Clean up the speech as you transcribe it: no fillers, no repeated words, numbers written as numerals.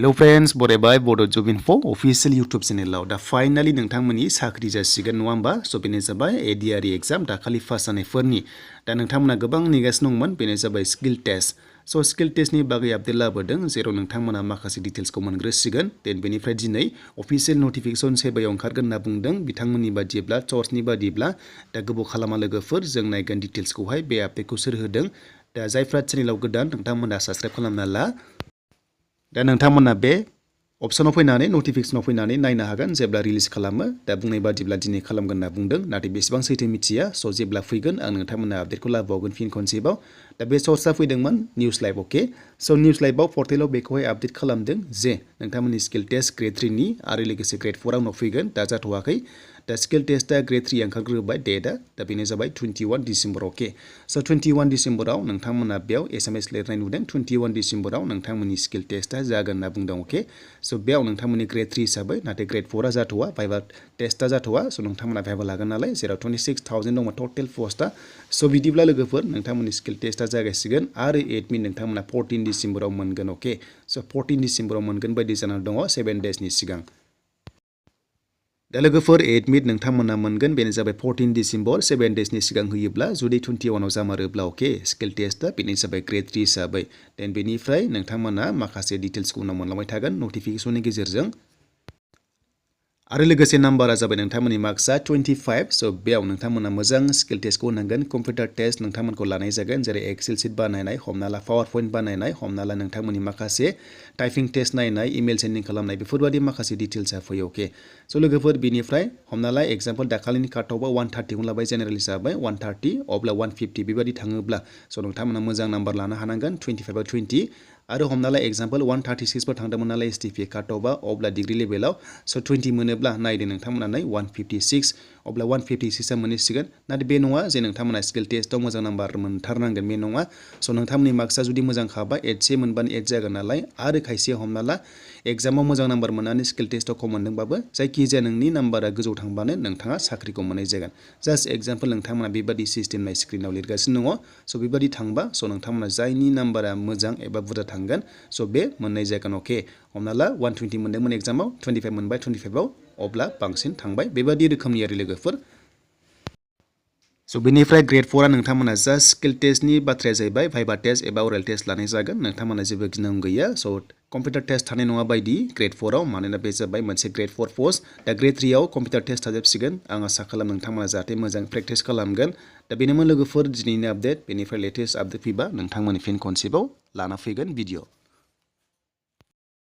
Hello friends, बरायबाय Bodo Job Info official YouTube channel दा finally नोंथांमोननि साख्रि जासिगोन नङा होमबा स' बेनो जाबाय ADRE एग्जाम दाखालि पास जानायफोरनि दा नोंथांमोना गोबां नेगासिनो दंमोन बेनो जाबाय स्किल टेस्ट स' स्किल टेस्टनि बागै आपडेट लाबोदों जेराव नोंथांमोना माखासे डिटेल्सखौ मोनग्रोसिगोन देन बेनिफ्राय दिनै अफिसियेल नटिफिकेशन सेबायाव ओंखारगोन होनना बुंदों बिथांमोननि बादिब्ला सर्सनि बादिब्ला दा गोबाव खालामा लोगोफोर जों नायगोन डिटेल्सखौहाय बे आपडेटखौ सोर होदों दा जायफ्रा चेनेलाव गोदान नोंथांमोना साबस्क्राइब खालामना ला दा नोंथांमोना बे अपशनाव फैनानै नटिफिकेशनाव फैनानै नायनो हागोन जेब्ला रिलिज खालामो दा बुंनाय बादिब्ला दिनै खालामगोन होनना बुंदों नाथाय बेसेबां सैथो मिथिया स' जेब्ला फैगोन आं नोंथांमोननो आपडेटखौ लाबोबावगोन फिन खनसेबाव दा बे सर्सआ फैदोंमोन निउज लाइभ अके स' निउज लाइभआव पर्टेलाव बेखौहाय आपडेट खालामदों जे नोंथांमोननि स्किल टेस्ट ग्रेड 3 नि आरो लोगोसे ग्रेड 4 उनाव फैगोन दा जाथ'वाखै दा स्किल टेस्टआ ग्रेड 3 ओंखारग्रोबाय डेटआ दा बेनो जाबाय 21 डिसेम्बर अके स' 21 डिसेम्बराव नोंथांमोना बेयाव एसएमएस लिरनाय नुदों 21 डिसेम्बराव नोंथांमोननि स्किल टेस्टआ जागोन होनना बुंदों अके स' बेयाव नोंथांमोननि ग्रेड 3 हिसाबै नाथाय ग्रेड 4आ जाथ'वा भाइभा टेस्टआ जाथ'वा स' नोंथांमोना भाइभा लागोन नालाय जेराव 26,000 दङ टटेल पस्टआ स' बिदिब्ला लोगोफोर नोंथांमोननि स्किल टेस्टआ जागायसिगोन आरो एडमिट नोंथांमोना 14 डिसेम्बराव मोनगोन अके स' 14 डिसेम्बराव मोनगोन बायदि जानानै दङ 7 डेजनि सिगां दा लोगोफोर एडमिट नोंथांमोना मोनगोन बेनो जाबाय 14 डिसेम्बर 7 डेजनि सिगां होयोब्ला जुदि 21 आव जामारोब्ला अके स्किल टेस्टआ बेनो जाबाय ग्रेड 3 हिसाबै देन बेनिफ्राय नोंथांमोना माखासे डिटेल्सखौ उनाव मोनलांबाय थागोन नटिफिकेशननि गेजेरजों आरो लोगोसे नाम्बारा जाबाय नोंथांमोननि मार्क्सआ 25 स' बेयाव नोंथांमोना मोजां स्किल टेस्टखौ होनांगोन कम्पिउटार टेस्ट नोंथांमोनखौ लानाय जागोन जेरै एक्सेल शीट बानायनाय हमना ला पावार पइन्ट बानायनाय हमना ला नोंथांमोननि माखासे टाइपिं टेस्ट नायनाय इमेल सेन्डिं खालामनाय बेफोरबायदि माखासे डिटेल्सआ फैयो अके स' लोगोफोर बिनिफ्राय हमना ला एग्जाम्पल दाखालिनि काटअफआ 130 लाबाय जेनेरेल हिसाबै 130 अब्ला 150 बेबायदि थाङोब्ला स' नोंथांमोना मोजां नाम्बार लानो हानांगोन 25 आव 20 आरो हमना ला एग्जाम्पल 136 फोर थांदोंमोन नालाय एसटिपि काटअफआ अब्ला डिग्री लेभेलाव स' 20 मोनोब्ला नायदो नोंथांमोना 156 अब्ला 156आ मोनहैसिगोन नाथाय बे नङा जे नोंथांमोना स्किल टेस्टआव मोजां नाम्बार मोनथारनांगोन बे नङा स' नोंथांमोननि मार्क्सआ जुदि मोजां खाबा 8 मोनबानो 8 जागोन नालाय आरो खायसे हमना ला एग्जामाव मोजां नाम्बार मोननानै स्किल टेस्टआव खम मोनदोंबाबो जायखिजाया नोंनि नाम्बारा गोजौ थांबानो नोंथाङा साख्रिखौ मोननाय जागोन जास्ट एग्जाम्पल नोंथांमोना बेबादि सिस्टेम स्क्रिनाव लिरगासिनो दङ स' बेबादि थांबा स' नोंथांमोना जायनि नाम्बारा मोजां एबा बुरजा थांगोन स' बे मोननाय जागोन अके हमना ला 120 मोनदोंमोन एग्जामाव 25 मोनबाय 25आव अब्ला बांसिन थांबाय बेबादि रोखोमनि आरो लोगोफोर स' बेनिफ्राय ग्रेड 4आ नोंथांमोना जास्ट स्किल टेस्टनि बाथ्राया जाहैबाय भाइभा टेस्ट एबा अरेल टेस्ट लानाय जागोन नोंथांमोना जेबो गिनांगौ गैया स' कम्पिउटार टेस्ट थानाय नङा बायदि ग्रेड 4आव मानोना बे जाबाय मोनसे ग्रेड 4 पस्ट दा ग्रेड 3आव कम्पिउटार टेस्ट थाजोबसिगोन आं आसा खालाम नोंथांमोना जाहाथे मोजां प्रेक्टिस खालामगोन दा बेनोमोन लोगोफोर दिनैनि आपडेट बेनिफ्राय लेटेस्ट आपडेट फैबा नोंथांमोननि फिन खनसेबाव लाना फैगोन भिडिअ